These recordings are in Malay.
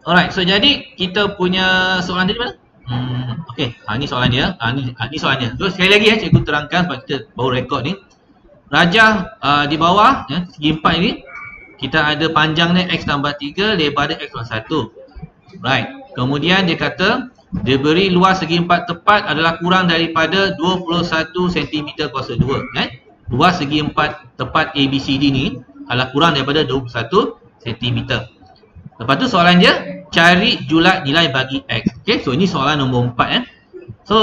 Alright, so jadi kita punya soalan tadi mana? Okey, ni soalan dia. Ni soalan dia. So sekali lagi cikgu terangkan sebab kita baru rekod ni. Rajah di bawah segi empat ini kita ada panjangnya x tambah 3, lebar dia x tambah 1. Right. Kemudian dia kata diberi luas segi empat tepat adalah kurang daripada 21 cm kuasa 2 kan? Luas segi empat tepat ABCD ni adalah kurang daripada 21 cm. Lepas tu soalan dia cari julat nilai bagi x. Okey, so ini soalan nombor 4 So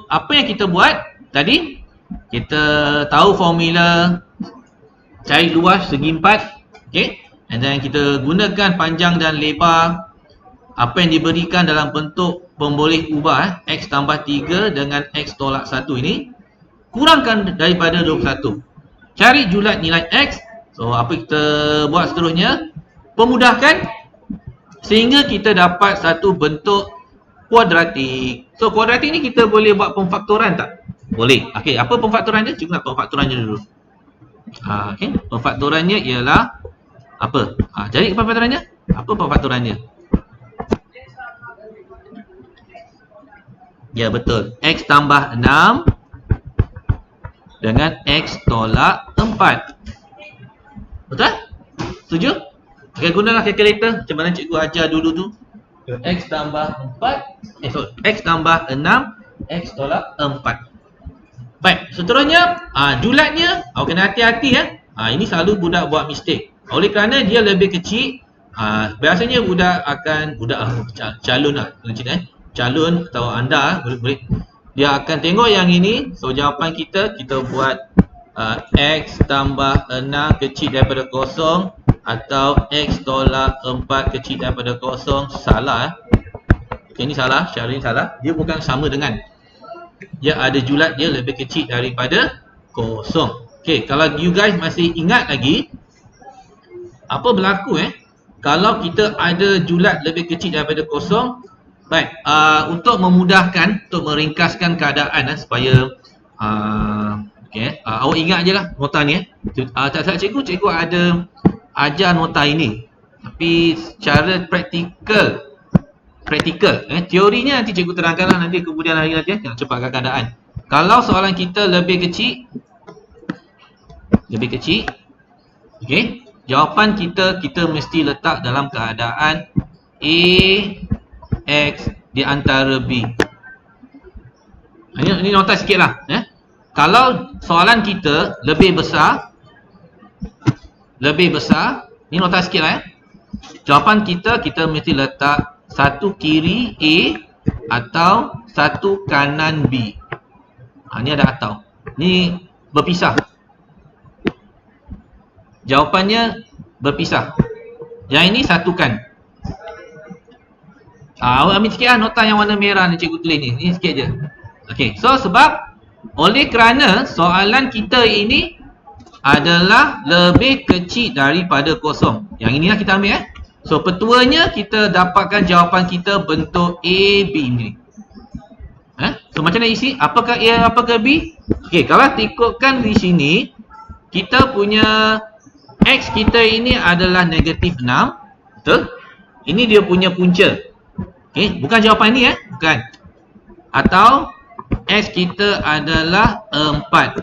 apa yang kita buat tadi? Kita tahu formula cari luas segi empat. Okey, and then kita gunakan panjang dan lebar apa yang diberikan dalam bentuk pemboleh ubah x tambah 3 dengan x tolak 1 ini kurangkan daripada 21. Cari julat nilai x. So apa kita buat seterusnya? Pemudahkan sehingga kita dapat satu bentuk kuadratik. So kuadratik ni kita boleh buat pemfaktoran tak? Boleh. Okey, apa pemfaktoran dia? Cuba pemfaktorannya dulu. Okey, pemfaktorannya ialah apa? Jadi pemfaktorannya? Apa pemfaktorannya? Ya betul. X tambah 6 dengan X tolak 4. Betul? Setuju? Okay, gunalah kalkulator. Macam mana cikgu ajar dulu tu. X tambah 4. X tambah 6. X tolak 4. Baik, seterusnya julatnya kena hati-hati ini selalu budak buat mistake. Oleh kerana dia lebih kecil, biasanya budak calon lah, calon atau anda murid-murid dia akan tengok yang ini. So jawapan kita buat x tambah 6 kecil daripada kosong atau x tolak 4 kecil daripada kosong. Salah okay, ini salah, cara ini salah. Dia bukan sama dengan, dia ada julat dia lebih kecil daripada kosong. Okay, kalau you guys masih ingat lagi apa berlaku kalau kita ada julat lebih kecil daripada kosong. Baik, untuk memudahkan, untuk meringkaskan keadaan supaya awak ingat je lah nota ni tak salah cikgu ada ajar nota ini, tapi secara praktikal teorinya nanti cikgu terangkan lah nanti kemudian hari nanti yang cepatkan keadaan. Kalau soalan kita lebih kecil okey, jawapan kita mesti letak dalam keadaan A X di antara B. Ini nota sikit lah Kalau soalan kita lebih besar, ni nota sikit lah jawapan kita mesti letak satu kiri A atau satu kanan B. Ni ada atau, ni berpisah, jawapannya berpisah. Yang ini satukan. Awak ambil sikit nota yang warna merah ni cikgu tulis ni. Ni sikit je. Okey, so sebab oleh kerana soalan kita ini adalah lebih kecil daripada kosong. Yang inilah kita ambil So petuanya kita dapatkan jawapan kita bentuk A, B ni. So macam mana isi? Apakah A, apakah B? Okey, kalau ikutkan di sini kita punya X kita ini adalah negatif 6. Betul? Ini dia punya punca. Okey, bukan jawapan ini bukan. Atau X kita adalah 4.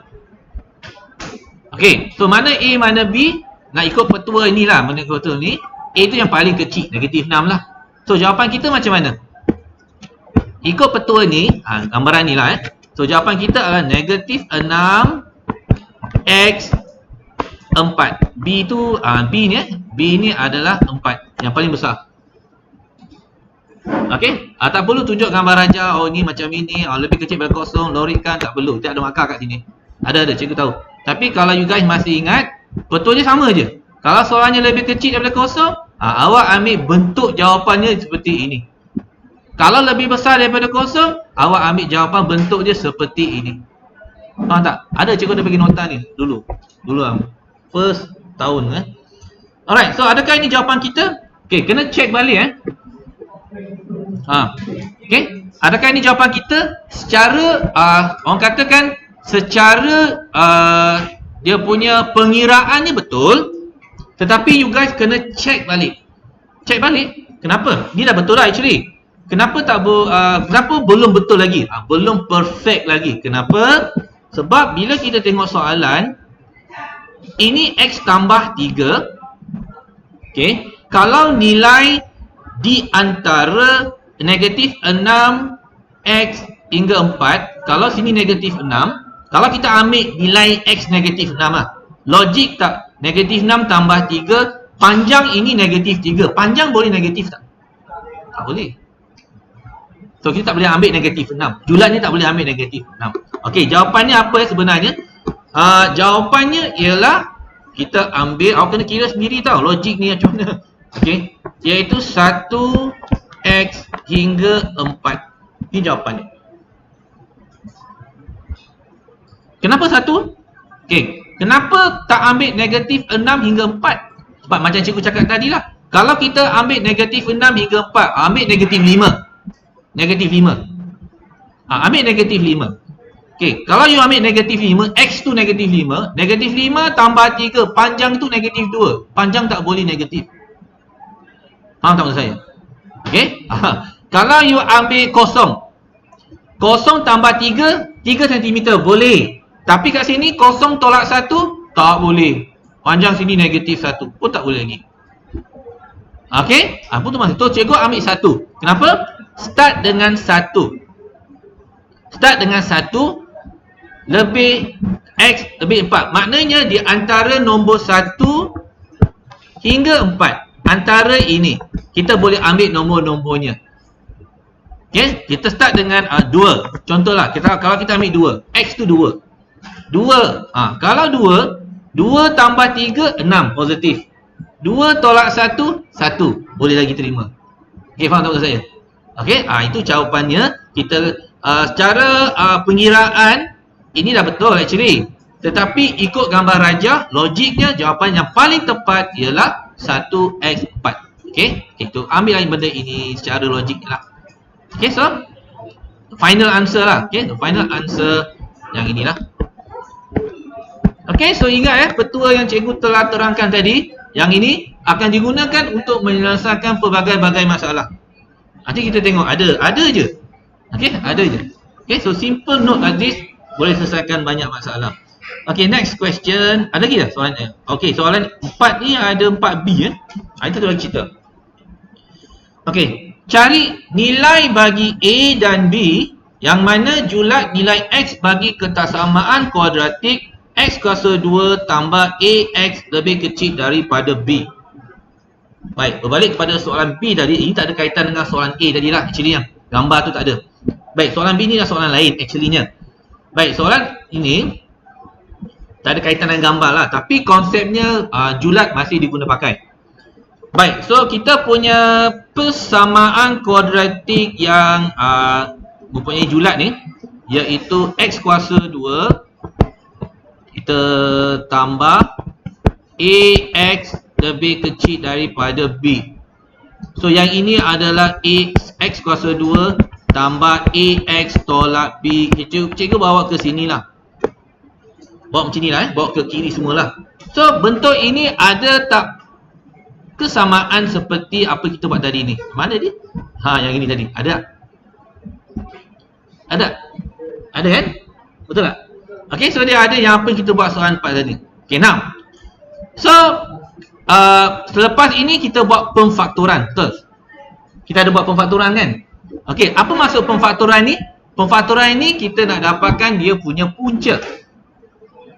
Okey, so mana A, mana B? Nak ikut petua inilah, mana ikut petua ni. A tu yang paling kecil, negatif 6 lah. So jawapan kita macam mana? Ikut petua ni, gambaran ni lah So jawapan kita adalah negatif 6 X 4. B tu, B ni B ni adalah 4, yang paling besar. Okey, tak perlu tunjuk gambar raja. Ni macam ini, lebih kecil daripada kosong, lorikan, tak perlu. Tidak ada markah kat sini. Ada, cikgu tahu. Tapi kalau you guys masih ingat, betulnya sama je. Kalau soalannya lebih kecil daripada kosong, awak ambil bentuk jawapannya seperti ini. Kalau lebih besar daripada kosong, awak ambil jawapan bentuk dia seperti ini. Faham tak? Ada cikgu dah bagi nota ni dulu first tahun Alright, so adakah ini jawapan kita? Okey, kena check balik Okey, adakah ini jawapan kita? Secara orang katakan secara dia punya pengiraannya betul, tetapi you guys kena check balik. Kenapa? Ni dah betul lah actually. Kenapa kenapa belum betul lagi? Belum perfect lagi. Kenapa? Sebab bila kita tengok soalan, ini X tambah 3. Okay. Kalau nilai di antara negatif 6 X hingga 4, kalau sini negatif 6, kalau kita ambil nilai X negatif 6 lah, logik tak? Negatif 6 tambah 3, panjang ini negatif 3. Panjang boleh negatif tak? Tak boleh. So kita tak boleh ambil negatif 6. Julat ni tak boleh ambil negatif 6. Okey, jawapannya apa sebenarnya? Jawapannya ialah kita ambil, awak kena kira sendiri tau logik ni macam mana. Okey, iaitu 1x hingga 4. Ini jawapannya. Kenapa 1? Okey, kenapa tak ambil negatif 6 hingga 4? Sebab macam cikgu cakap tadi lah, kalau kita ambil negatif 6 hingga 4, ambil negatif 5. Negatif 5. Ambil negatif 5. Okey, kalau you ambil negatif 5, X tu negatif 5. Negatif 5 tambah 3, panjang tu negatif 2. Panjang tak boleh negatif. Faham tak maksud saya? Okey? Kalau you ambil kosong. Kosong tambah 3, 3 cm boleh. Tapi kat sini kosong tolak 1, tak boleh. Panjang sini negatif 1 pun tak boleh lagi. Okey? Apa tu maksud? Tu cikgu ambil 1. Kenapa? Start dengan 1. Start dengan 1 lebih X lebih 4. Maknanya di antara nombor 1 hingga 4, antara ini kita boleh ambil nombor-nombornya. Okey, kita start dengan 2. Contohlah, kalau kita ambil 2, X tu 2. 2. Kalau 2 tambah 3, 6 positif. 2 tolak 1, 1. Boleh lagi terima. Okey, faham tak maksud saya? Okey, itu jawapannya. Kita secara pengiraan ini dah betul actually. Tetapi ikut gambar rajah, logiknya jawapan yang paling tepat ialah 1x4. Okey, itu ambil lagi benda ini secara logik lah. Okey, so final answer lah. Okey, final answer yang inilah. Okey, so ingat petua yang cikgu telah terangkan tadi, yang ini akan digunakan untuk menyelesaikan pelbagai-bagai masalah. Nanti kita tengok ada je. Okey, ada je. Okey, so simple note like this boleh selesaikan banyak masalah. Okey, next question. Ada lagi tak soalan? Okey, soalan 4 ni ada 4B Itu tu lagi cerita. Okey, cari nilai bagi A dan B yang mana julat nilai X bagi ketaksamaan kuadratik X kuasa 2 tambah AX lebih kecil daripada B. Baik, berbalik kepada soalan B tadi. Ini tak ada kaitan dengan soalan A tadi lah actually, yang gambar tu tak ada. Baik, soalan B ni adalah soalan lain actually-nya. Baik, soalan ini tak ada kaitan dengan gambar lah, tapi konsepnya julat masih diguna pakai. Baik, so kita punya persamaan kuadratik yang mempunyai julat ni, iaitu X kuasa 2 kita tambah AX lebih kecil daripada B. So yang ini adalah X kuasa 2 tambah AX tolak B. Cikgu bawa ke sini lah. Bawa macam ni lah bawa ke kiri semualah. So bentuk ini ada tak kesamaan seperti apa kita buat tadi ni? Mana dia? Yang ini tadi. Ada tak? Ada kan? Betul tak? Okey, so dia ada yang apa kita buat soalan 4 tadi. Okey, now. So selepas ini kita buat pemfaktoran, betul? Kita ada buat pemfaktoran kan? Okey, apa maksud pemfaktoran ni? Pemfaktoran ini kita nak dapatkan dia punya punca.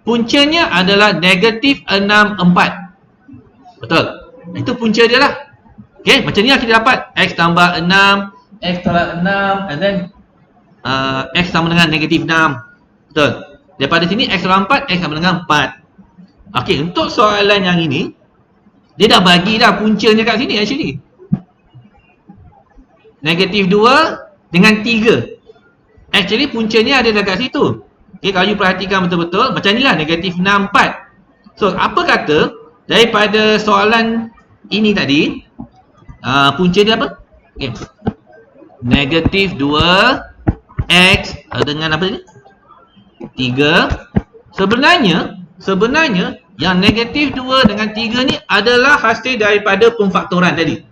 Puncanya adalah negatif 6, 4. Betul? Itu punca dia lah. Okey, macam ni lah kita dapat X tambah 6, X tolak 6, and then X sama dengan negatif 6. Betul? Daripada sini X tolak 4, X sama dengan 4. Okey, untuk soalan yang ini, dia dah bagi dah puncanya kat sini actually. Negatif 2 dengan 3. Actually puncanya ada dekat situ. Okay, kalau you perhatikan betul-betul, macam ni lah negatif 6, 4. So, apa kata daripada soalan ini tadi, punca dia apa? Okay. Negatif 2 X dengan apa ni? 3. Sebenarnya yang negatif 2 dengan 3 ni adalah hasil daripada pemfaktoran tadi.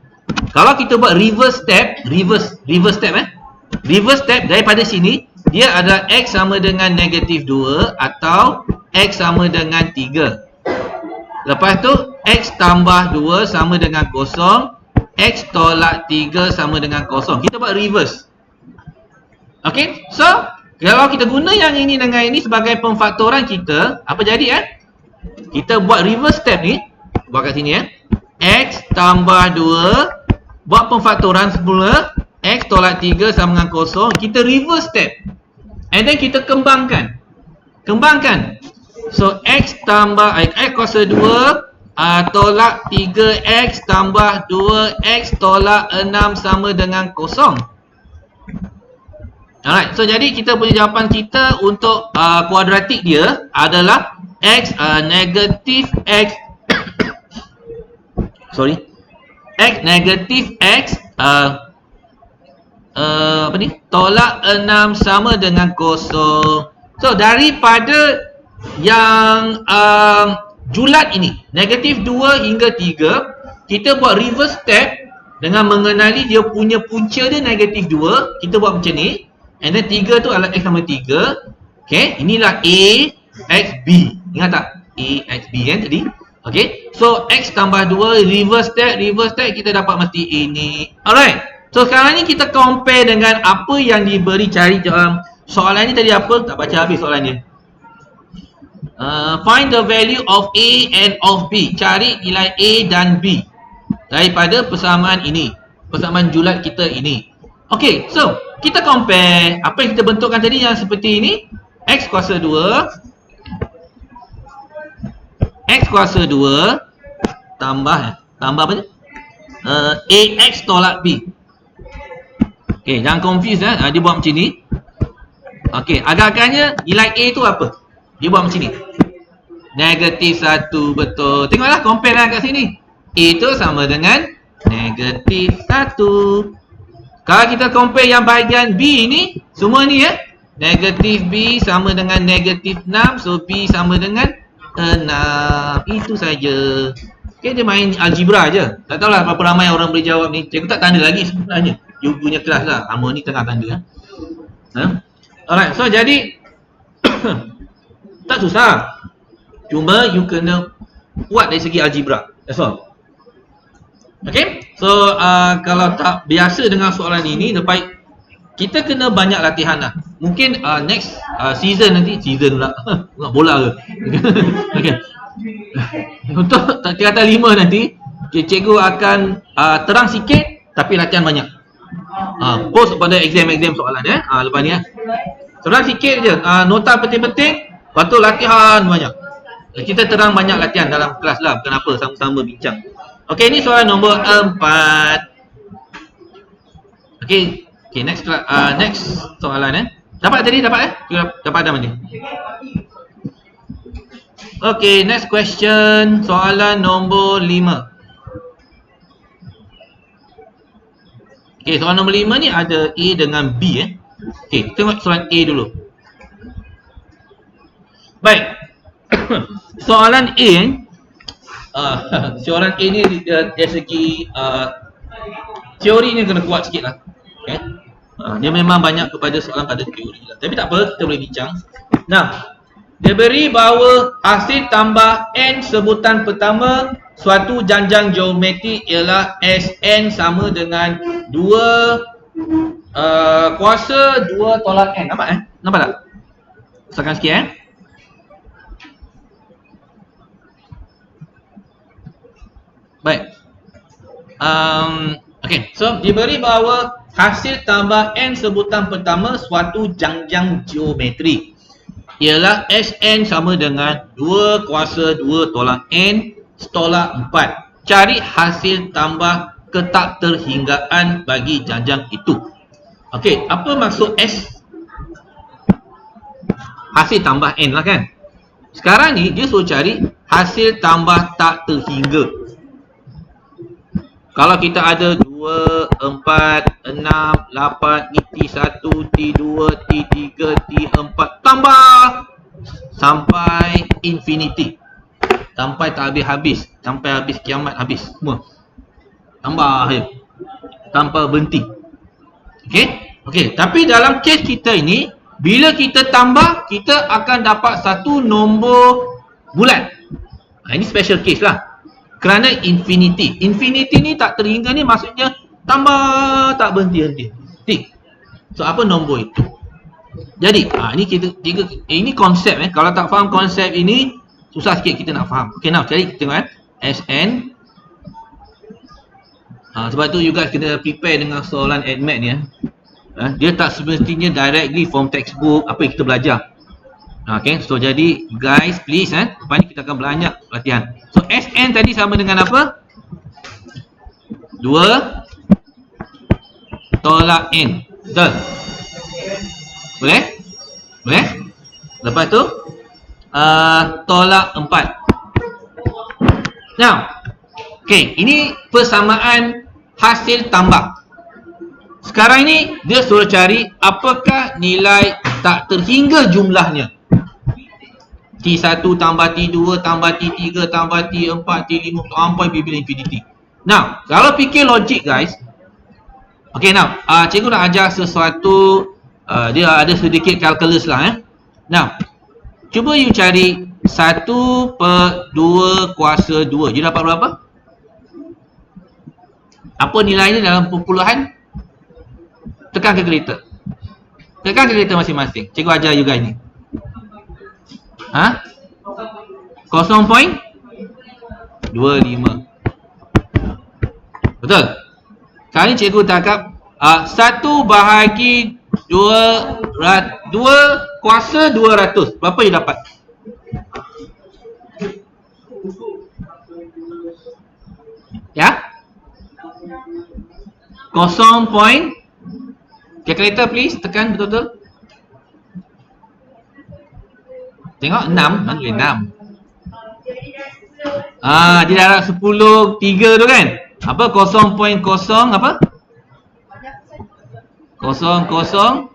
Kalau kita buat reverse step, reverse step daripada sini, dia adalah X sama dengan negatif 2 atau X sama dengan 3. Lepas tu, X tambah 2 sama dengan kosong, X tolak 3 sama dengan kosong. Kita buat reverse. Okay, so kalau kita guna yang ini dengan ini sebagai pemfaktoran kita, apa jadi kita buat reverse step ni, buat kat sini X tambah 2, buat pemfaktoran semula, X tolak 3 sama dengan kosong, kita reverse step. And then kita kembangkan. So X tambah X kuasa 2 tolak 3X tambah 2X tolak 6 sama dengan kosong. Alright, so jadi kita punya jawapan kita untuk kuadratik dia adalah X negatif X X negatif X tolak 6 sama dengan kosong. So daripada yang julat ini, negatif 2 hingga 3, kita buat reverse step dengan mengenali dia punya punca dia negatif 2. Kita buat macam ni. And then 3 tu adalah X sama 3. Okay, inilah A, X, B. Ingat tak? A, X, B kan tadi? Okay, so X tambah 2, reverse step, kita dapat mesti A ni. Alright, so sekarang ni kita compare dengan apa yang diberi cari soalan ni tadi apa? Tak baca habis soalan dia. Find the value of A and of B. Cari nilai A dan B daripada persamaan ini, persamaan julat kita ini. Okay, so kita compare apa yang kita bentukkan tadi yang seperti ini. X kuasa 2 tambah apa je? AX tolak B. Okay, jangan confuse dia buat macam ni. Okay, agak-agaknya nilai A tu apa? Dia buat macam ni. Negatif 1, betul. Tengoklah, compare lah kat sini. A tu sama dengan negatif 1. Kalau kita compare yang bahagian B ni, semua ni negatif B sama dengan negatif 6. So B sama dengan 6. Itu saja. Okay, dia main algebra je. Tak tahulah berapa ramai orang boleh jawab ni. Cikgu tak tanda lagi sebenarnya. You punya kelas lah. Amor ni tengah tanda. Alright, so jadi tak susah. Cuma you kena buat dari segi algebra. That's all. Okay, so kalau tak biasa dengan soalan ini, lepas kita kena banyak latihan lah. Mungkin next season nanti, season pula nak bola ke? Okay. Untuk tingkatan 5 nanti, cikgu akan terang sikit tapi latihan banyak. Post pada exam soalan lepas ni terang sikit je, nota penting-penting, lepas tu latihan banyak. Kita terang banyak latihan dalam kelas lah, kenapa sama-sama bincang. Okey, ni soalan nombor 4. Okey, next soalan Dapat tadi dapat dah mana? Okey, next question, soalan nombor 5. Okey, soalan nombor 5 ni ada A dengan B Okey, tengok soalan A dulu. Baik. Soalan A soalan A ni dari segi teori ni kena kuat sikit lah. Okay. Dia memang banyak kepada soalan pada teori lah. Tapi tak apa, kita boleh bincang. Nah, dia beri bahawa hasil tambah N sebutan pertama suatu janjang geometrik ialah Sn sama dengan 2 kuasa 2 tolak N. Nampak Nampak tak? Tekan sikit Baik. Okay, so diberi bahawa hasil tambah N sebutan pertama suatu janjang geometri ialah Sn sama dengan 2 kuasa 2 tolak N setolak 4. Cari hasil tambah ketak terhinggaan bagi janjang itu. Okey, apa maksud S? Hasil tambah N lah kan. Sekarang ni dia suruh cari hasil tambah tak terhingga. Kalau kita ada 2, 4, 6, 8, T1, T2, T3, T4 tambah sampai infinity. Sampai tak habis-habis. Sampai habis kiamat habis semua. tambah je tanpa berhenti. Okey? Okey, tapi dalam kes kita ini, bila kita tambah, kita akan dapat satu nombor bulat. Ini special case lah. Kerana infinity. Infinity ni tak terhingga ni maksudnya tambah tak berhenti-henti. So apa nombor itu? Jadi, ini konsep Kalau tak faham konsep ini, susah sikit kita nak faham. Okey, now cari kita tengok Sn. Sebab tu you guys kena prepare dengan soalan ADMAT ni dia tak semestinya directly from textbook apa yang kita belajar. Okay, so jadi guys please lepas ni kita akan banyak latihan. So Sn tadi sama dengan apa? 2 tolak N. Betul? Boleh? Boleh? Lepas tu tolak 4. Now, okay, ini persamaan hasil tambah. Sekarang ini dia suruh cari apakah nilai tak terhingga jumlahnya. T1 tambah T2 tambah T3 tambah T4 T5 sampai bila infinity. Now, kalau fikir logik guys. Okay, now cikgu nak ajar sesuatu, dia ada sedikit calculus lah Now, cuba you cari 1/2 kuasa 2. You dapat berapa? Apa nilainya dalam perpuluhan? Tekan kalkulator. Tekan kalkulator masing-masing. Cikgu ajar you guys ni. 0.25. Betul? Kali ni cikgu tangkap 1/2 kuasa 200. Berapa you dapat? Ya? 0. Calculator please, tekan betul-betul. Tengok 6, mana boleh 6. Dia darab 10, 3 tu kan? Apa 0.0 apa? 00.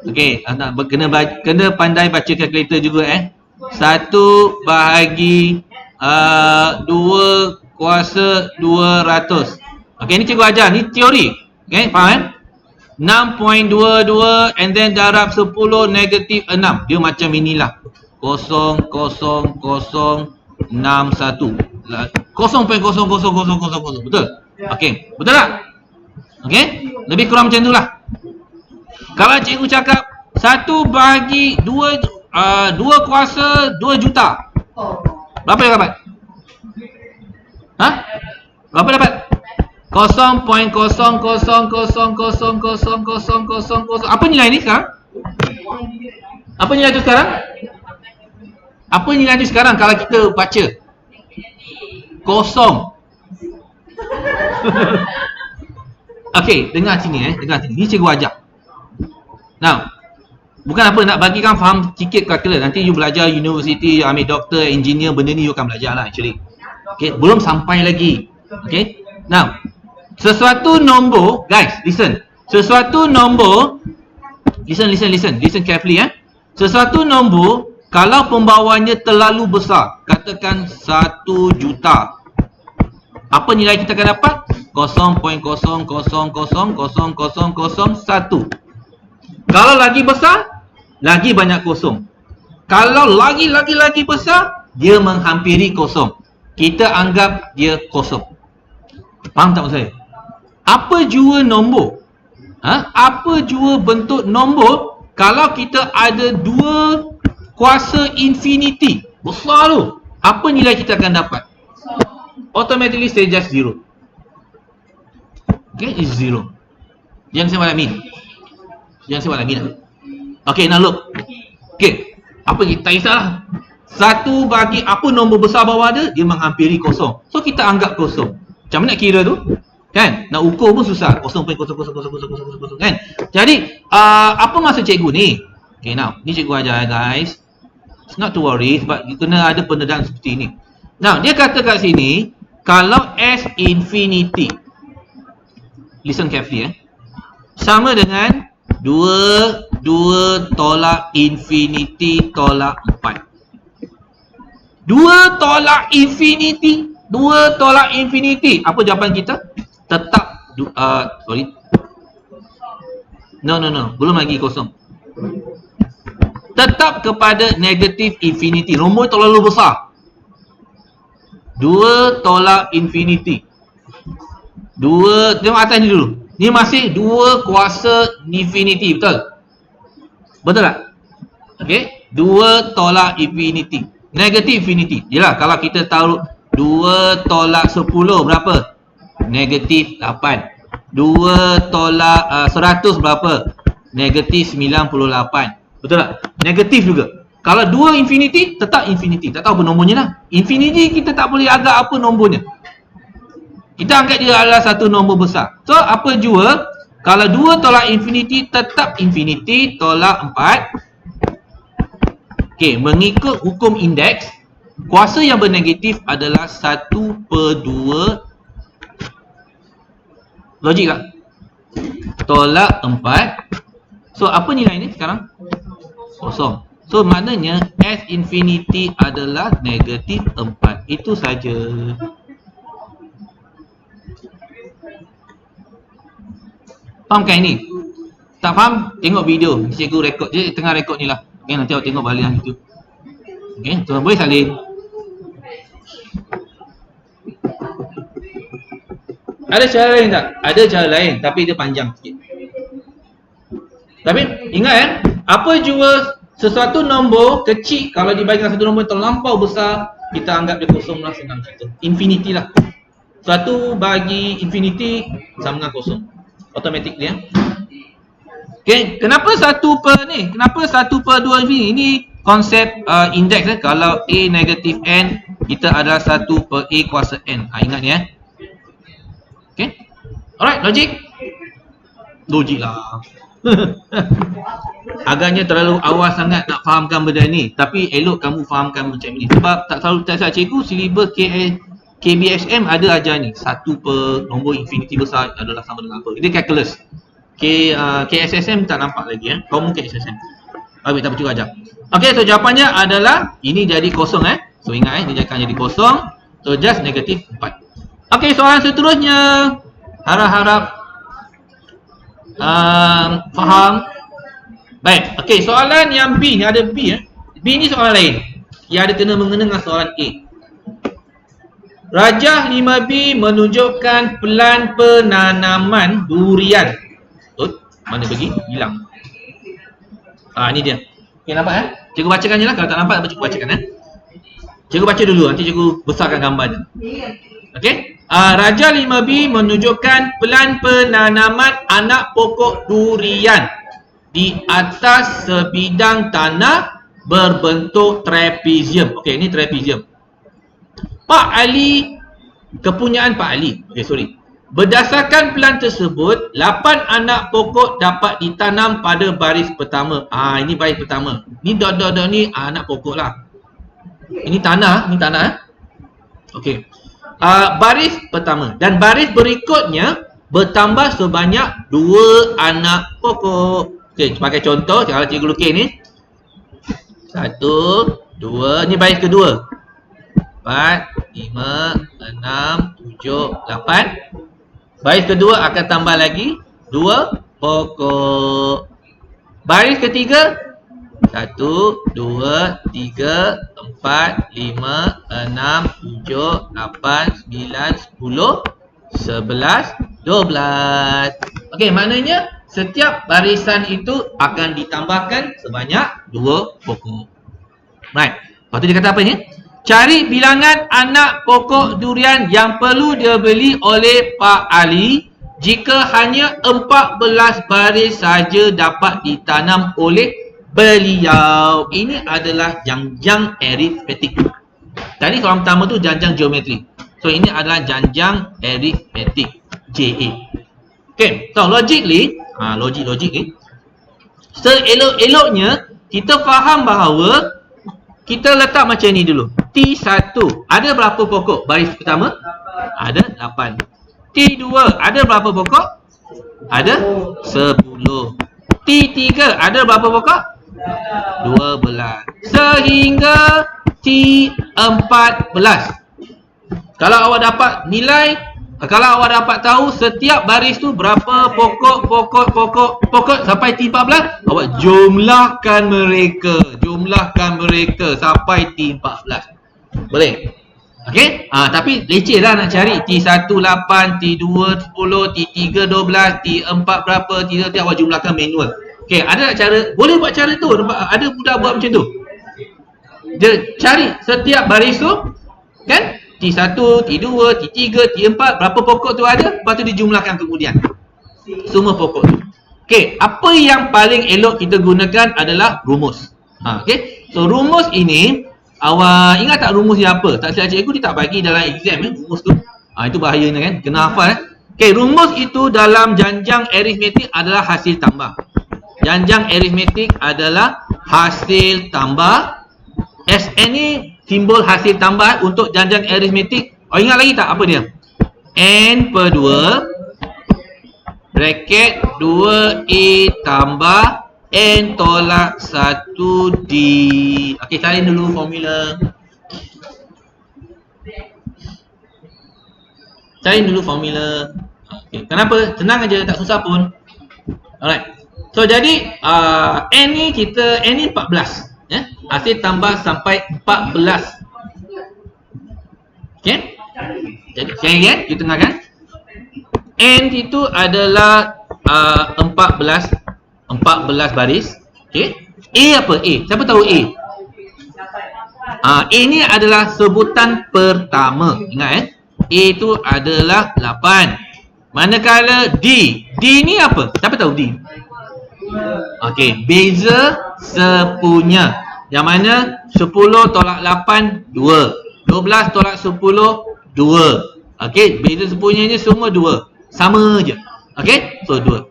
Okey, kena pandai baca kalkulator juga 1/2 kuasa 200. Okey, ni cikgu ajar, ni teori. Okey, faham 6.22 and then darab 10 negatif 6. Dia macam inilah. 0,0061. 0.00000. Betul? Okey, betul tak? Okey, lebih kurang macam itulah. Kalau cikgu cakap 1/2 2 kuasa 2 juta. Berapa dia dapat? Berapa dapat? 0.0000000. Apa nilai ni sekarang? Apa nilai tu sekarang? Apa nilai tu sekarang kalau kita baca? Kosong. Okey, dengar sini dengar sini. Ni cikgu ajar. Now, bukan apa nak bagikan faham sikit kalkulus. Nanti you belajar universiti, ambil doktor, engineer, benda ni you akan belajar lah actually. Okey, belum sampai lagi. Okey. Now, sesuatu nombor, guys, listen. Sesuatu nombor, listen carefully Sesuatu nombor kalau pembawanya terlalu besar, katakan 1 juta. Apa nilai kita akan dapat? 0.0000001. Kalau lagi besar, lagi banyak kosong. Kalau lagi besar, dia menghampiri kosong. Kita anggap dia kosong. Faham tak maksud saya? Apa jua nombor? Apa jua bentuk nombor kalau kita ada 2 kuasa infinity besar tu, apa nilai kita akan dapat? Automatically say just 0. Okay, is 0. Jangan saya malam ni. Okay, now look. Okay, apa kita tak kisahlah. 1 bagi apa nombor besar bawah dia menghampiri kosong. So kita anggap kosong. Macam mana nak kira tu? Kan? Nak ukur pun susah. 0.0000000 kan? Jadi, apa maksud cikgu ni? Okay, now, ni cikgu ajar guys. It's not to worry sebab kena ada pendedahan seperti ini. Now, dia kata kat sini, kalau S infinity, listen carefully sama dengan 2 tolak infinity tolak 4. 2 tolak infinity. 2 tolak infinity. Apa jawapan kita? Tetap, sorry. No. Belum lagi kosong. Tetap kepada negatif infinity. Nombor terlalu besar. 2 tolak infinity. 2, tengok atas ni dulu. Ni masih 2 kuasa infinity, betul? Betul tak? Okey, 2 tolak infinity. Negatif infinity. Yalah, kalau kita tahu 2 tolak 10 berapa? Negatif 8. 2 tolak 100 berapa? Negatif 98. Betul tak? Negatif juga. Kalau 2 infinity, tetap infinity. Tak tahu apa nombornya lah. Infinity kita tak boleh agak apa nombornya. Kita anggap dia adalah satu nombor besar. So, apa jua? Kalau 2 tolak infinity, tetap infinity tolak 4. Okey, mengikut hukum indeks, kuasa yang bernegatif adalah 1/2. Logik tak? Tolak 4. So, apa nilai ni sekarang? Kosong. So, maknanya S infinity adalah negatif 4. Itu saja. Fahamkan ini? Tak faham? Tengok video. Cikgu rekod. Dia tengah rekod ni lah. Okay, nanti awak tengok balik lah YouTube. Okay, tuan boleh salin. Ada cara lain tak? Ada cara lain, tapi dia panjang sikit. Tapi ingat apa jua sesuatu nombor kecil kalau dibagi dengan satu nombor yang terlampau besar, kita anggap dia kosong lah, senang cerita. Infinity lah. 1 bagi infinity sama dengan kosong. Automatic dia. Okay, kenapa 1/2 ni? Kenapa 1/2 infinity? Ini konsep indeks Kalau A negatif N, kita ada 1/A kuasa N. Ingat ni Okay. Alright, logik? Logik lah. Agaknya terlalu awal sangat nak fahamkan benda ni. Tapi elok kamu fahamkan macam ni. Sebab tak selalu tak salah cikgu, silibus KBSM ada ajar ni. 1 nombor infinity besar adalah sama dengan apa. Ini calculus. KSSM tak nampak lagi Kamu KSSM. Habis tak percuma ajar. Okey, so jawapannya adalah ini jadi kosong So ingat ini akan jadi kosong. So just negatif 4. Okey, soalan seterusnya. Harap-harap faham. Baik, okey, soalan yang B ni ada B B ni soalan lain. Yang ada kena-mengena dengan soalan A. Rajah 5B menunjukkan pelan penanaman durian. Mana pergi? Hilang. Ni dia. Okey, nampak Cikgu bacakan je lah. Kalau tak nampak, cikgu bacakan Cikgu baca dulu, nanti cikgu besarkan gambarnya. Okey. Rajah 5B menunjukkan pelan penanaman anak pokok durian di atas sebidang tanah berbentuk trapezium. Okey, ini trapezium. Pak Ali, kepunyaan Pak Ali. Okey, sorry. Berdasarkan pelan tersebut, 8 anak pokok dapat ditanam pada baris pertama. Ini baris pertama. Ni dot-dot ni anak pokok lah. Ini tanah, Okey. Baris pertama dan baris berikutnya bertambah sebanyak 2 anak pokok. Okey, sebagai contoh, kalau cikgu lukis ni 1, 2, ni baris kedua. 4, 5, 6, 7, 8. Baris kedua akan tambah lagi 2 pokok. Baris ketiga 1, 2, 3, 4, 5, 6, 7, 8, 9, 10, 11, 12. Okey, maknanya setiap barisan itu akan ditambahkan sebanyak 2 pokok. Right. Lepas tu dia kata apa ni? Cari bilangan anak pokok durian yang perlu dibeli oleh Pak Ali jika hanya 14 baris saja dapat ditanam oleh beliau. Ini adalah janjang aritmetik. Tadi soalan pertama tu janjang geometri. So ini adalah janjang aritmetik, JA. Okay, so logically, logik seelok-eloknya kita faham bahawa kita letak macam ni dulu. T1 ada berapa pokok baris pertama? Ada 8. T2 ada berapa pokok? Ada 10. T3 ada berapa pokok? 12. Sehingga T14. Kalau awak dapat nilai, kalau awak dapat tahu setiap baris tu berapa pokok sampai T14, awak jumlahkan mereka sampai T14. Boleh? Okey? Tapi leceh lah nak cari T1 8, T2 10, T3 12, T4 berapa, T3 awak jumlahkan manual. Okey, ada tak cara? Boleh buat cara tu. Ada budak buat macam tu. Dia cari setiap baris tu, kan? T1, T2, T3, T4, berapa pokok tu ada, lepas tu dijumlahkan kemudian. Semua pokok tu. Okey, apa yang paling elok kita gunakan adalah rumus. Okey, so rumus ini, awak ingat tak rumusnya apa? Tak silap cikgu dia tak bagi dalam exam rumus tu. Itu bahayanya kan, kena hafal. Okey, rumus itu dalam janjang aritmetik adalah hasil tambah. Janjang aritmetik adalah hasil tambah. Sn ni simbol hasil tambah untuk janjang aritmetik. Ingat lagi tak apa dia? N per 2 bracket 2A tambah N tolak 1D. Okey, salin dulu formula. Okey, kenapa? Senang aja, tak susah pun. Alright. So jadi N ni 14. Hasil tambah sampai 14. Okey? Jadi sekali lagi kita tengahkan. N itu adalah 14 baris. Okey? A apa? A. Siapa tahu A? A ni adalah sebutan pertama. Ingat A itu adalah 8. Manakala D ni apa? Siapa tahu D? Okey, beza sepunya. Yang mana 10 tolak 8 2. 12 tolak 10 2. Okey, beza sepunyanya semua 2. Sama je. Okey, so 2.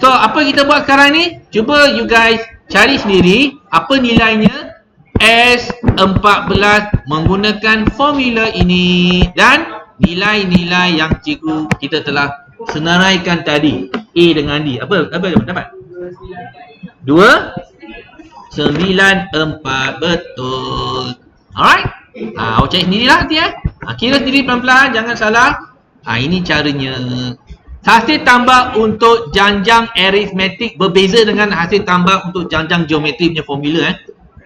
So apa kita buat sekarang ni? Cuba you guys cari sendiri apa nilainya S14 menggunakan formula ini dan nilai-nilai yang cikgu kita telah senaraikan tadi. A dengan D. Apa dapat? 2 94, betul. Alright. Awak cari sendirilah nanti kira sendiri pelan-pelan, jangan salah. Ini caranya. Hasil tambah untuk janjang aritmetik berbeza dengan hasil tambah untuk janjang geometri punya formula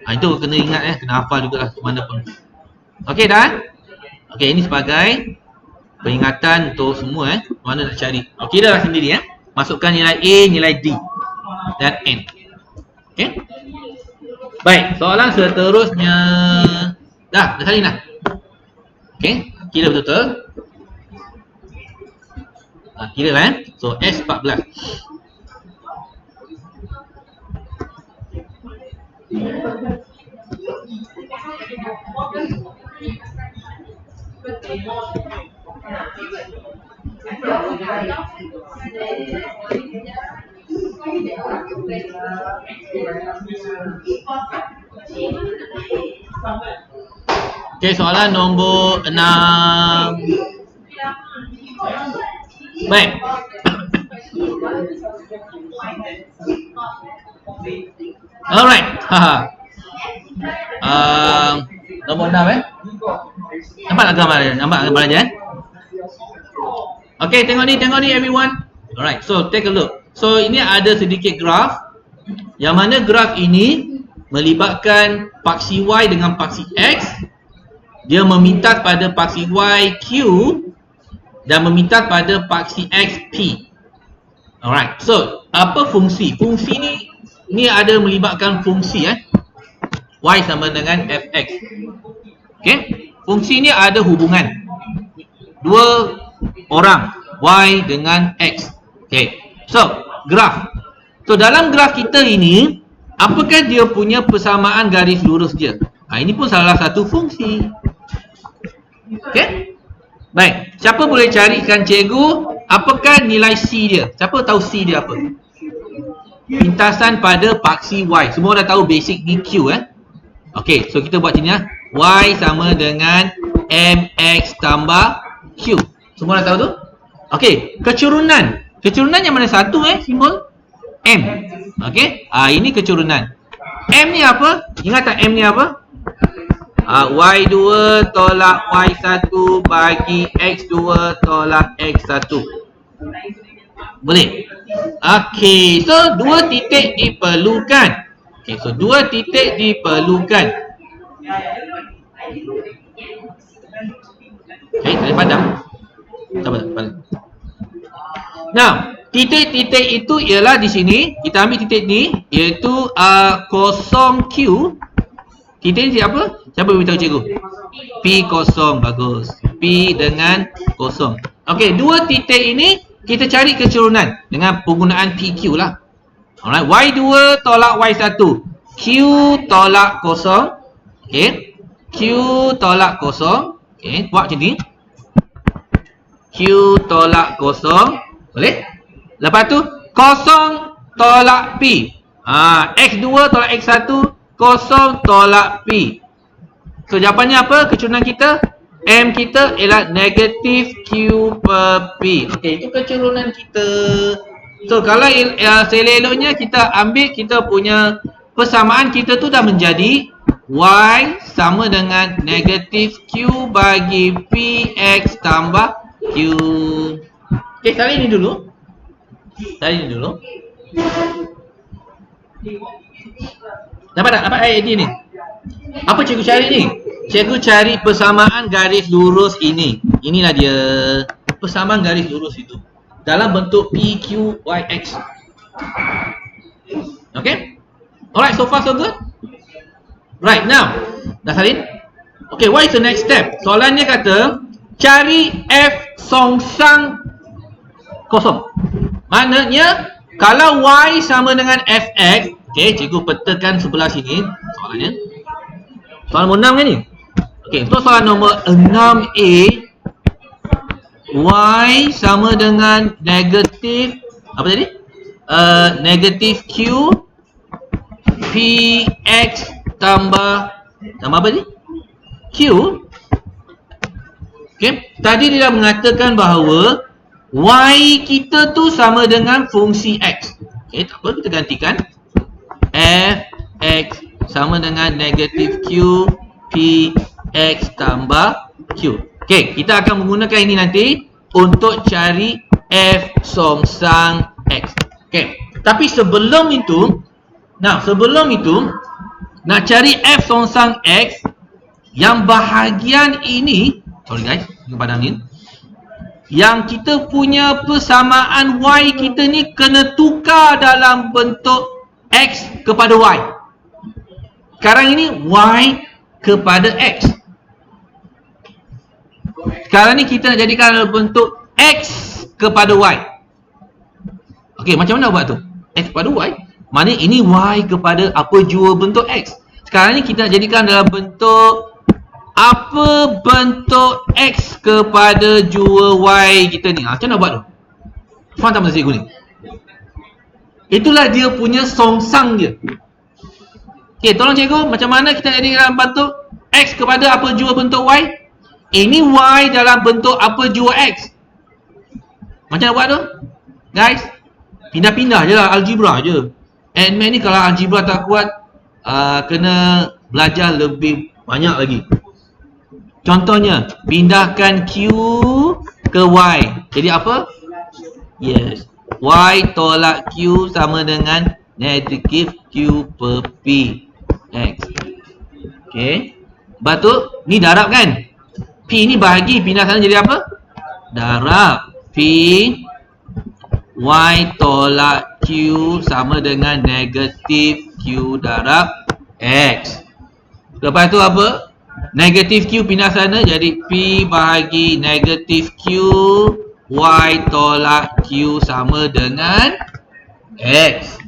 itu kena ingat kena hafal jugalah mana pun. Okey dah. Okey, ini sebagai peringatan untuk semua mana nak cari. Okey dah sendiri masukkan nilai A, nilai D dan N. Okey. Baik, soalan seterusnya. Dah salin dah. Okey, kira betul-betul. Kira lah So S14. Okey, soalan nombor 6. Baik. Alright. Nombor 6 Nampak tak gambar dia? Nampak gambar dia Okay, tengok ni everyone. Alright, so take a look. So ini ada sedikit graf. Yang mana graf ini melibatkan paksi Y dengan paksi X. Dia meminta pada paksi Y Q dan meminta pada paksi X P. Alright, so apa fungsi? Fungsi ni ada melibatkan fungsi Y sama dengan Fx. Okay, fungsi ni ada hubungan dua orang Y dengan X. Okay, so graf. So dalam graf kita ini, apakah dia punya persamaan garis lurus dia? Ini pun salah satu fungsi. Okay, baik. Siapa boleh carikan cikgu apakah nilai C dia? Siapa tahu C dia apa? Lintasan pada paksi Y. Semua dah tahu basic ni Q Okey, so kita buat sini Y sama dengan MX tambah Q. Semua dah tahu tu? Okey, kecurunan. Kecurunan yang mana satu simbol? M. Okey, ini kecurunan. M ni apa? Ingat tak M ni apa? Y2 tolak Y1 bagi X2 tolak X1. Boleh? Okey, so dua titik diperlukan. Okey, so dua titik diperlukan. Ada padam? Sabar. Now, titik-titik itu ialah di sini. Kita ambil titik ni, iaitu kosong Q. Titik ni apa? Siapa beritahu cikgu? P kosong, bagus. P dengan kosong. Okey, dua titik ini kita cari keturunan dengan penggunaan PQ lah. Alright, Y2 tolak Y1. Q tolak kosong. Okey. Q tolak kosong. Okey, buat macam ni. Q tolak kosong. Boleh? Lepas tu, kosong tolak P. X2 tolak X1. Kosong tolak P. So, jawapannya apa? Keturunan kita? M kita ialah negatif Q per P. Okey, itu keturunan kita. So, kalau seleloknya kita ambil kita punya persamaan kita tu dah menjadi Y sama dengan negatif Q bagi PX tambah Q. Okey, salin ni dulu. Dapat tak? Dapat idea ni? Apa cikgu cari ni? Cikgu cari persamaan garis lurus ini. Inilah dia. Persamaan garis lurus itu. Dalam bentuk PQYX. Okay? Alright, so far so good? Right, now. Dah salin? Okay, what is the next step? Soalannya kata, cari F songsang kosong. Maknanya, kalau Y sama dengan Fx, okay, cikgu petakan sebelah sini soalannya. Soalan nombor 6 kan ni? Okay, untuk soalan nombor 6A, Y sama dengan negatif, apa tadi? Negatif Q Px tambah apa ni? Q. Okay, tadi dia dah mengatakan bahawa Y kita tu sama dengan fungsi X. Okay, tak apa, kita gantikan. Fx sama dengan negatif Q Px tambah Q. Okay, kita akan menggunakan ini nanti untuk cari F songsang X. Okay, tapi sebelum itu, nak cari F songsang X, yang bahagian ini, sorry guys, padangin. Yang kita punya persamaan Y kita ni kena tukar dalam bentuk X kepada Y. Sekarang ini Y kepada X. Sekarang ni kita nak jadikan dalam bentuk X kepada Y. Okey, macam mana buat tu? X kepada Y. Maknanya ini Y kepada apa jua bentuk X. Sekarang ni kita nak jadikan dalam bentuk apa bentuk X kepada jua Y kita ni. Macam mana buat tu? Faham tak maksud cikgu ni? Itulah dia punya songsang dia. Okay, tolong cikgu, macam mana kita jadikan dalam bentuk X kepada apa jua bentuk Y? Ini Y dalam bentuk apa jua X. Macam mana buat tu? Guys, pindah-pindah je lah, algebra je. Admin ni kalau algebra tak kuat, kena belajar lebih banyak lagi. Contohnya, pindahkan Q ke Y. Jadi apa? Yes. Y tolak Q sama dengan negatif Q per P X. Okay. Lepas tu, ni darab kan? P ni bahagi, pindah sana jadi apa? Darab. P Y tolak Q sama dengan negatif Q darab X. Lepas tu apa? Negatif Q pindah sana jadi P bahagi negatif Q Y tolak Q sama dengan X.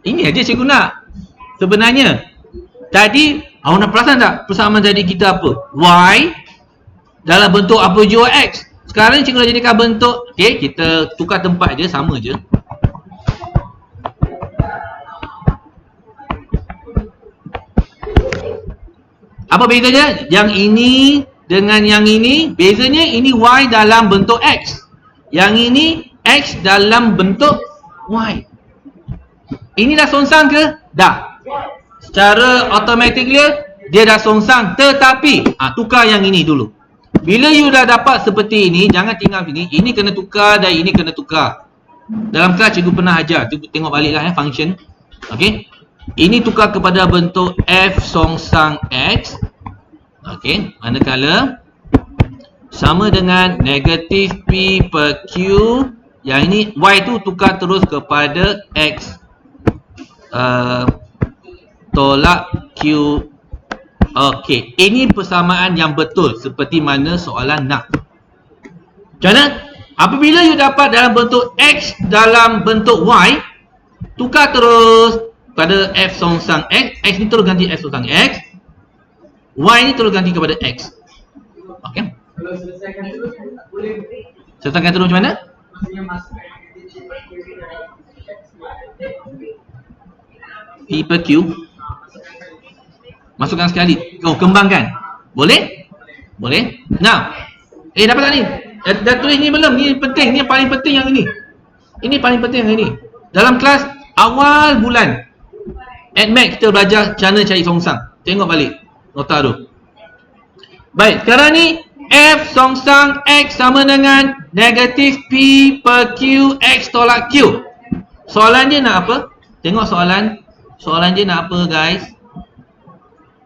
Ini aja cikgu nak. Sebenarnya tadi awak nak perasan tak persamaan tadi kita apa? Y dalam bentuk apa jua X. Sekarang cikgu dah jadikan bentuk, okay, kita tukar tempat je, sama je. Apa bezanya? Yang ini dengan yang ini, bezanya ini Y dalam bentuk X. Yang ini X dalam bentuk Y. Ini dah songsang ke? Dah. Secara automatically dia dah songsang, tetapi tukar yang ini dulu. Bila you dah dapat seperti ini, jangan tinggal sini. Ini kena tukar dan ini kena tukar. Dalam kelas cikgu pernah ajar. Cikgu tengok baliklah function. Okey. Ini tukar kepada bentuk F songsang X. Okey. Manakala sama dengan negatif P per Q. Yang ini Y tu tukar terus kepada X tolak Q. Okey, ini persamaan yang betul seperti mana soalan nak. Macam mana? Apabila you dapat dalam bentuk X dalam bentuk Y, tukar terus pada F songsang X. X ni terus ganti F songsang X. Y ni terus ganti kepada X. Okey. Kalau selesaikan terus tak boleh. Selesaikan terus macam mana? Maksudnya masukkan P per Q. Masukkan sekali. Oh, kembangkan. Boleh? Boleh. Now, dapat tak ni? Dah tulis ni belum? Ni penting. Ni yang paling penting yang ini. Ini paling penting yang ini. Dalam kelas awal bulan AdMath kita belajar cara cari songsang. Tengok balik nota tu. Baik, sekarang ni F songsang X sama dengan negatif P per Q X tolak Q. Soalan dia nak apa? Tengok soalan. Soalan dia nak apa guys?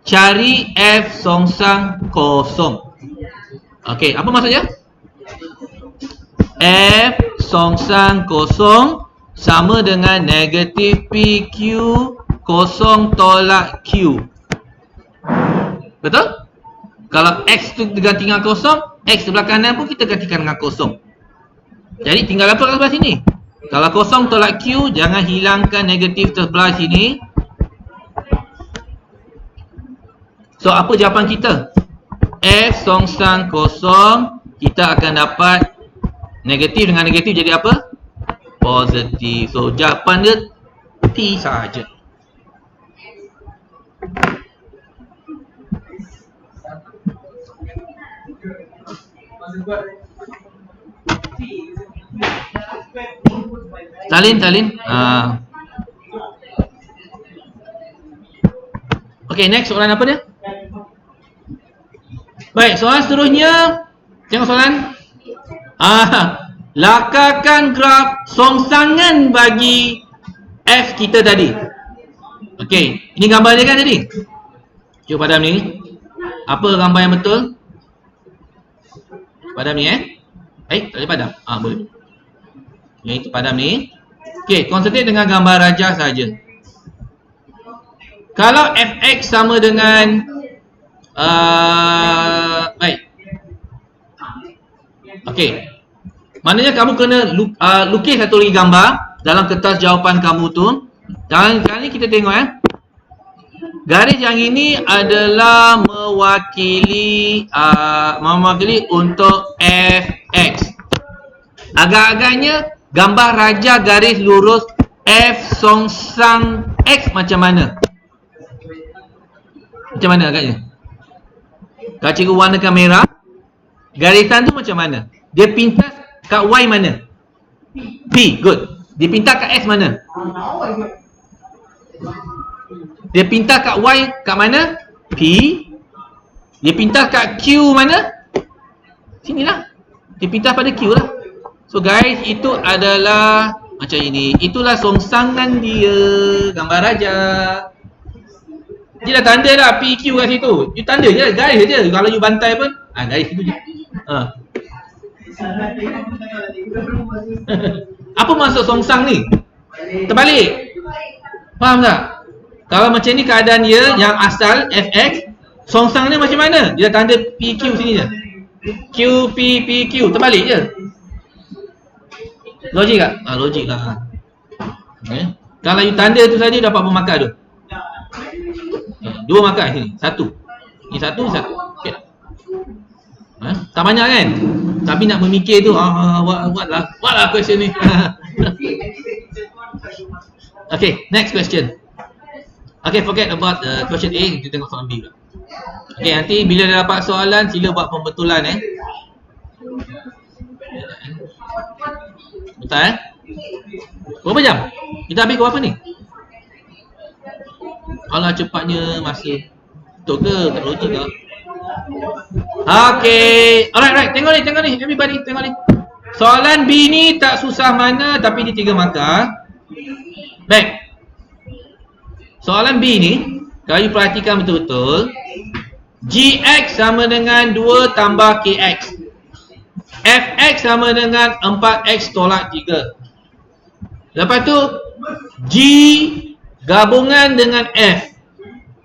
Cari F songsang kosong. Okey, apa maksudnya? F songsang kosong sama dengan negatif PQ kosong tolak Q. Betul? Kalau X tu diganti dengan kosong, X sebelah kanan pun kita gantikan dengan kosong. Jadi tinggal apa kat sebelah sini? Kalau kosong tolak Q, jangan hilangkan negatif sebelah sini. So, apa jawapan kita? F songsang kosong, kita akan dapat negatif dengan negatif jadi apa? Positif. So, jawapan dia T sahaja. Salin. Okay, next soalan apa dia? Baik, soalan seterusnya. Tengok soalan. Lakarkan graf songsangan bagi F kita tadi. Okey, ini gambar dia kan tadi? Cuba padam ni. Apa gambar yang betul? Padam ni tak boleh padam. Boleh. Yang itu padam ni. Okey, konsentrate dengan gambar rajah saja. Kalau fx sama dengan baik. Okey. Maknanya kamu kena lukis satu lagi gambar dalam kertas jawapan kamu tu. Kali ni kita tengok garis yang ini adalah mewakili untuk fx. Agak-agaknya gambar rajah garis lurus f songsang x macam mana? Macam mana agaknya? Kalau cikgu warnakan merah, garisan tu macam mana? Dia pintas kat y mana? P, good. Dia pintas kat s mana? Dia pintas kat y kat mana? P. Dia pintas kat q mana? Sinilah. Dia pintas pada q lah. So guys, itu adalah macam ini. Itulah songsangan dia, gambar rajah. Dia dah tanda dah PQ kat situ. You tanda je, garis je. Kalau you bantai pun, garis situ je. Apa maksud songsang ni? Terbalik. Faham tak? Kalau macam ni keadaan dia yang asal fx, songsang ni macam mana? Dia dah tanda PQ sini je. Q, P, PQ. Terbalik je. Logik tak? Logik lah. Okay. Kalau you tanda tu saja dapat bermakar tu. Dua markah sini, satu. Ni satu, satu. Okay. Tak banyak kan? Tapi nak memikir tu, buatlah question ni. Okay, next question. Okay, forget about question A, kita tengok soalan B pula. Okay, nanti bila dah dapat soalan, sila buat pembetulan Betul Berapa jam? Kita habis ke berapa ni? Kalau cepatnya masih Betul ke? Tak logik tak? Okay. Alright. Tengok ni. Everybody, tengok ni. Soalan B ni tak susah mana tapi dia 3 markah. Baik. Soalan B ni, kalau you perhatikan betul-betul, Gx sama dengan 2 tambah Kx. Fx sama dengan 4x tolak 3. Lepas tu, G gabungan dengan F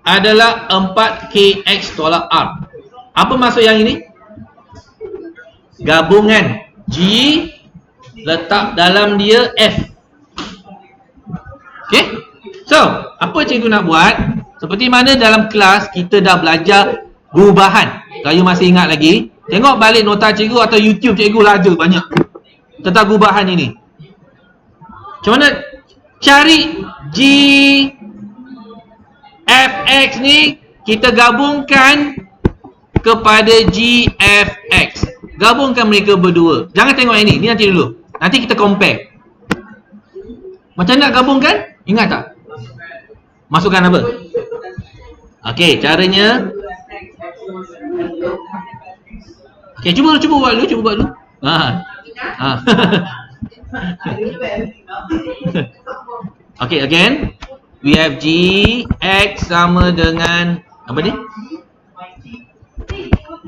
adalah 4kx tolak R. Apa maksud yang ini? Gabungan G letak dalam dia F. Okay? So, apa cikgu nak buat? Seperti mana dalam kelas kita dah belajar gubahan. Kalau you masih ingat lagi, tengok balik nota cikgu atau YouTube cikgu lah ada banyak tentang gubahan ini. Macam mana cari G Fx ni kita gabungkan kepada Gfx. Gabungkan mereka berdua. Jangan tengok ini. Ni nanti dulu. Nanti kita compare. Macam nak gabungkan? Ingat tak? Masukkan apa? Okey, caranya. Okey, cuba buat dulu. Okey, again. We have G X sama dengan apa ni?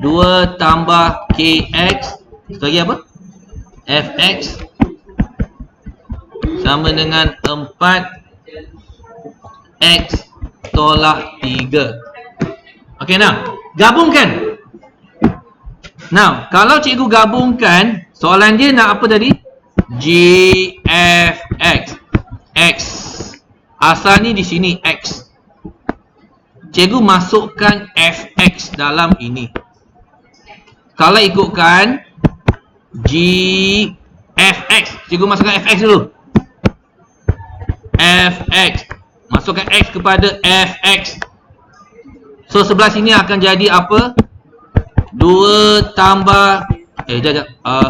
2 tambah KX. Satu lagi apa? Fx sama dengan 4x tolak 3. Okey, now gabungkan. Now, kalau cikgu gabungkan, soalan dia nak apa tadi? Gfx. X. Asal ni di sini X. Cikgu masukkan Fx dalam ini. Kalau ikutkan Gfx, cikgu masukkan Fx dulu. Fx. Masukkan X kepada Fx. So sebelah sini akan jadi apa? 2 tambah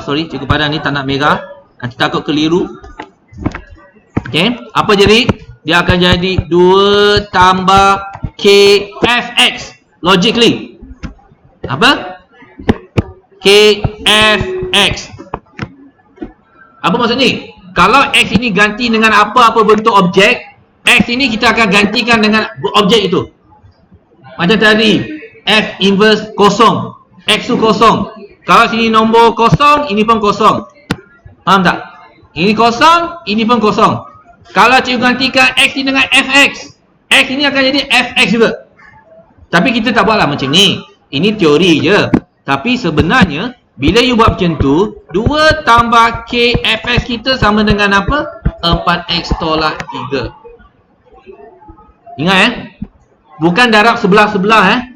sorry, cikgu padan ni tak nak merah. Nanti takut keliru. Okay, apa jadi? Dia akan jadi 2 tambah Kfx. Logically. Apa? Kfx. Apa maksud ni? Kalau X ini ganti dengan apa-apa bentuk objek, X ini kita akan gantikan dengan objek itu. Macam tadi, F inverse kosong. X tu kosong. Kalau sini nombor kosong, ini pun kosong. Faham tak? Ini kosong, ini pun kosong. Kalau cikgu gantikan X ini dengan Fx, X ini akan jadi Fx juga. Tapi kita tak buatlah macam ni. Ini teori je. Tapi sebenarnya, bila you buat macam tu, 2 tambah Kfx kita sama dengan apa? 4x tolak 3. Ingat bukan darab sebelah-sebelah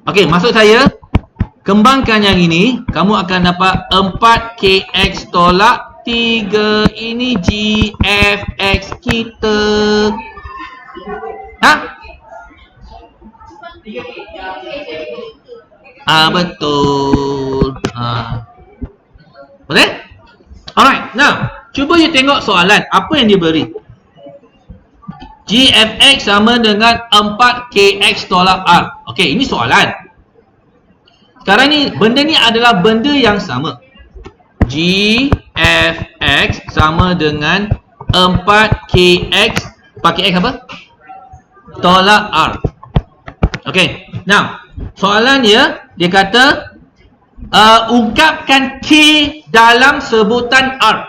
Okey, maksud saya, kembangkan yang ini, kamu akan dapat 4kx tolak 3. Ini Gfx kita. Betul. Boleh? Alright, now cuba you tengok soalan. Apa yang dia beri? Gfx sama dengan 4kx tolak R. Okey, ini soalan. Sekarang ni, benda ni adalah benda yang sama. Gfx sama dengan 4kx. 4kx apa? Tolak R. Okey, now soalan dia kata ungkapkan K dalam sebutan R.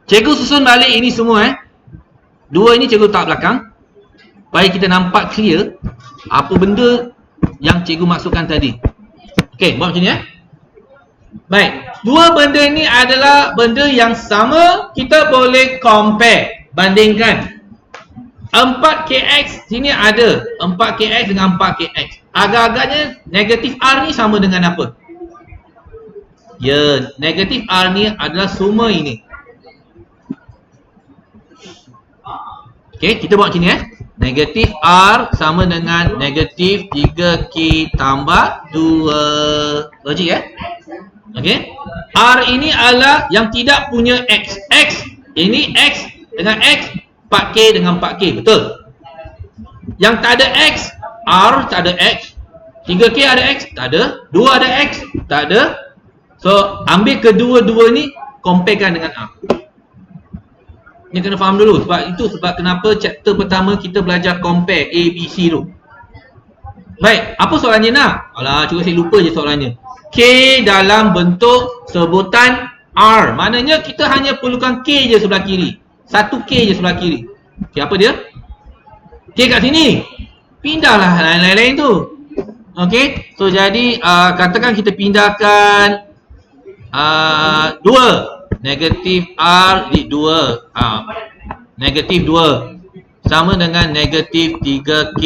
Cikgu susun balik ini semua Dua ini cikgu letak belakang supaya kita nampak clear apa benda yang cikgu masukkan tadi. Okey, buat macam ni Baik, dua benda ni adalah benda yang sama, kita boleh compare, bandingkan. 4kx sini ada 4kx dengan 4kx. Agak-agaknya negatif R ni sama dengan apa? Ya, negatif R ni adalah summa ini. Okey, kita buat macam ni Negatif R sama dengan negatif 3K tambah 2. Logik Okey. R ini adalah yang tidak punya X. X, ini X dengan X, 4K dengan 4K, betul? Yang tak ada X, R tak ada X. 3K ada X? Tak ada. 2 ada X? Tak ada. So, ambil kedua-dua ni, comparekan dengan R. Ni kena faham dulu. Sebab kenapa chapter pertama kita belajar compare A, B, C tu. Baik, apa soalannya nak? Alah, cuba saya lupa je soalannya. K dalam bentuk sebutan R. Maknanya kita hanya perlukan K je sebelah kiri. Satu K je sebelah kiri. Okay, apa dia? K kat sini. Pindahlah lain-lain tu. Okey, so jadi katakan kita pindahkan 2 negatif R di 2 negatif 2 sama dengan negatif 3K.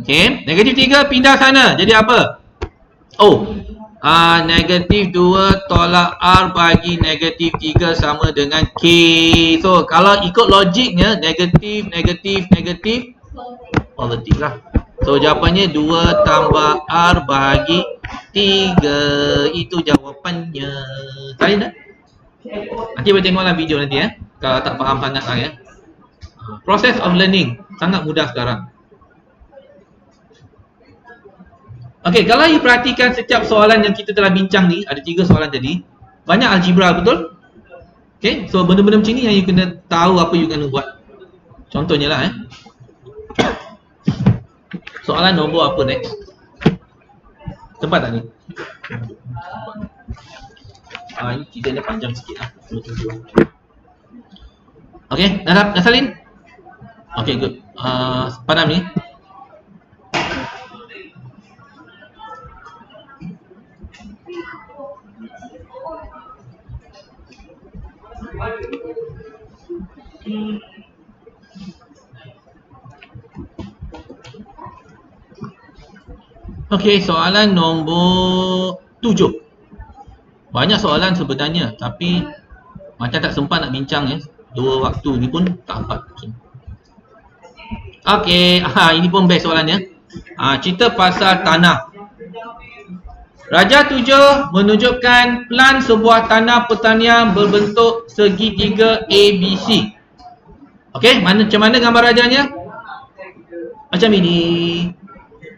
Okey, negatif 3 pindah sana jadi apa? Oh, negatif 2 tolak R bagi negatif 3 sama dengan K. So kalau ikut logiknya negatif positif lah. So jawapannya 2 tambah R bahagi 3. Itu jawapannya. Salin dah? Nanti boleh tengoklah video nanti kalau tak faham sangat lah Process of learning sangat mudah sekarang. Okey, kalau you perhatikan setiap soalan yang kita telah bincang ni, ada 3 soalan tadi, banyak algebra, betul? Okey, so benda-benda macam ni yang you kena tahu apa you kena buat. Contohnya lah soalan nombor apa next? Tempat tak ni? Ini ceritanya panjang sikit lah. Okey, dah salin? Okey, good. Padam ni. Okey, soalan nombor 7. Banyak soalan sebenarnya, tapi macam tak sempat nak bincang 2 waktu ni pun tak sempat. Okey, ini pun best soalannya. Cerita pasal tanah. Raja 7 menunjukkan plan sebuah tanah pertanian berbentuk segitiga ABC. Okey, macam mana gambar rajanya? Macam ini.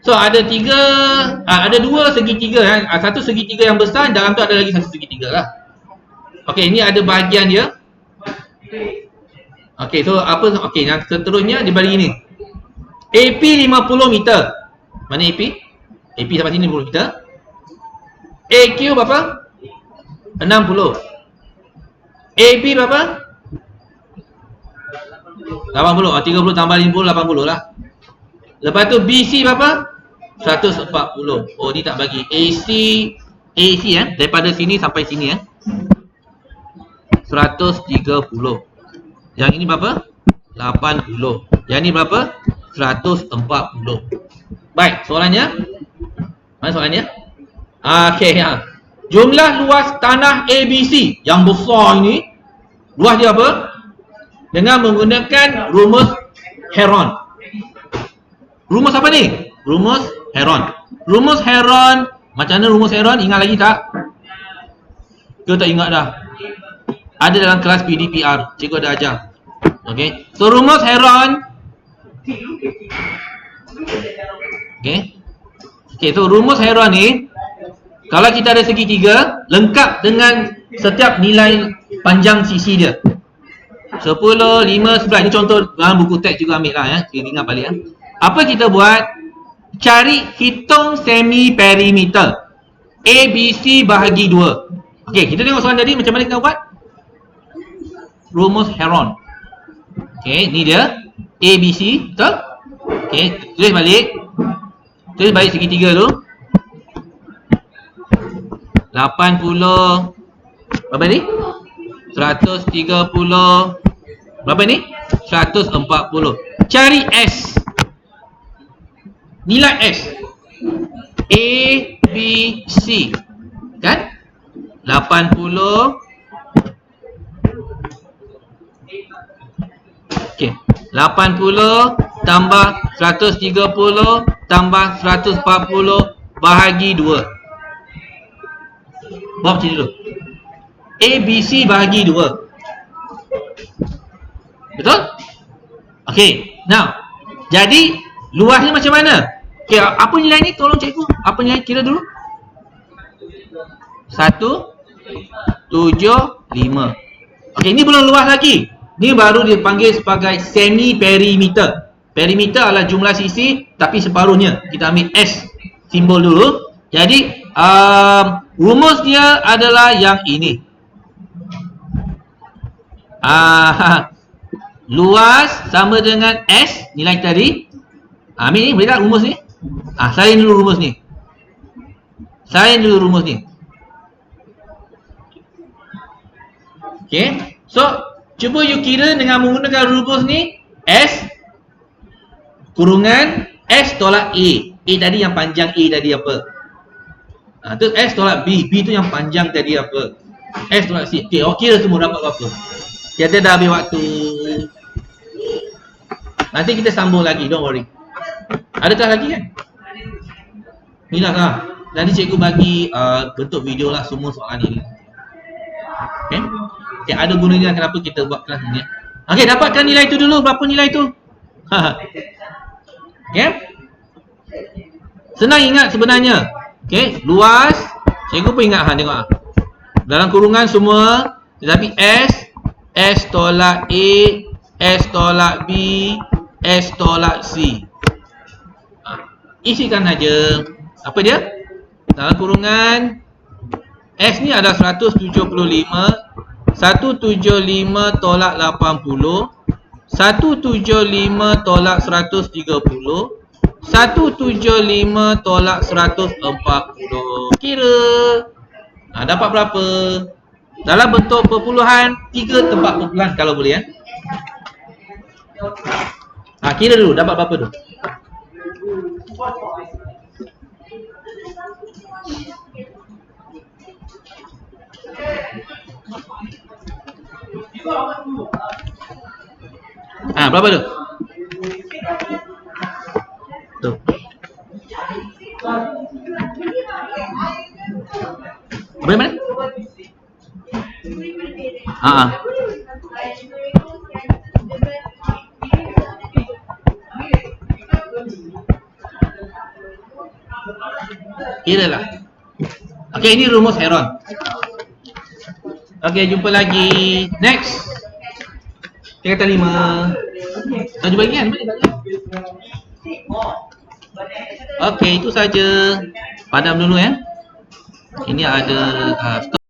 So ada 2 segitiga satu segitiga yang besar, dalam tu ada lagi satu segitiga lah. Okey, ini ada bahagian dia. Okey, so apa? Okey, yang seterusnya dia bagi ni. AP 50 meter. Mana AP? AP sampai sini 50 meter. AQ berapa? 60. AB berapa? 80. 30 tambah 50, 80 lah. Lepas tu BC berapa? 140. Oh, ni tak bagi. AC daripada sini sampai sini 130. Yang ini berapa? 80. Yang ni berapa? 140. Baik, soalannya? Mana soalannya? Okey, jumlah luas tanah ABC yang besar ini, luas dia apa? Dengan menggunakan rumus Heron. Rumus apa ni? Rumus Heron. Rumus Heron, macam mana rumus Heron? Ingat lagi tak? Ke tak ingat dah? Ada dalam kelas PDPR, cikgu ada ajar. Okey. So rumus Heron. Okey, so rumus Heron ni, kalau kita ada segitiga, lengkap dengan setiap nilai panjang sisi dia. 10, 5, 11. Ini contoh dalam buku teks juga ambil lah Kita ingat balik Apa kita buat? Cari hitung semi perimeter ABC bahagi 2. Okey, kita tengok soalan tadi macam mana kita buat? Rumus Heron. Okey, ni dia ABC, betul? Okey, tulis balik. Tulis balik segitiga tu. 80 berapa ni? 130 berapa ni? 140. Cari S. Nilai S. A, B, C. Kan? 80. Okey. 80 tambah 130 tambah 140 bahagi 2. Buat macam ni dulu. ABC bahagi 2. Betul? Okay. Now, Jadi luas ni macam mana? Okey, apa nilai ni? Tolong cikgu. Apa nilai? Kira dulu. 175. Okey, ni belum luas lagi. Ni baru dipanggil sebagai semi perimeter. Perimeter adalah jumlah sisi tapi separuhnya. Kita ambil S simbol dulu. Jadi rumus dia adalah yang ini. Luas sama dengan S nilai tadi. Ambil ni, boleh tak rumus ni? Sain dulu rumus ni. Sain dulu rumus ni. Okey. So, cuba you kira dengan menggunakan rumus ni. S kurungan S tolak A. A tadi yang panjang A tadi apa? Tu S tolak B. B tu yang panjang tadi apa? S tolak C. Okey, awak kira semua dapat berapa? Kita dah habis waktu. Nanti kita sambung lagi, don't worry. Adakah lagi kan? Inilah lah. Nanti cikgu bagi bentuk video lah semua soalan ini. Okay? Okay, ada gunanya kenapa kita buat kelas ni. Okay, dapatkan nilai itu dulu. Berapa nilai itu? Okay? Senang ingat sebenarnya. Okay, luas. Cikgu pun ingat, tengok. Dalam kurungan semua. Tetapi S tolak A, S tolak B, S tolak C. Isikan saja. Apa dia? Dalam kurungan S ni ada 175, 175 tolak 80, 175 tolak 130, 175 tolak 140. Kira. Dapat berapa? Dalam bentuk perpuluhan, 3 tempat perpuluhan kalau boleh ya. Kira dulu dapat berapa tu? Berapa tu? Tu. Boleh mana? Kira lah. Okey, ini rumus Heron. Okey, jumpa lagi. Next. Kata 5. Tak jumpa lagi kan? Okey, itu saja. Padam dulu ya. Ini ada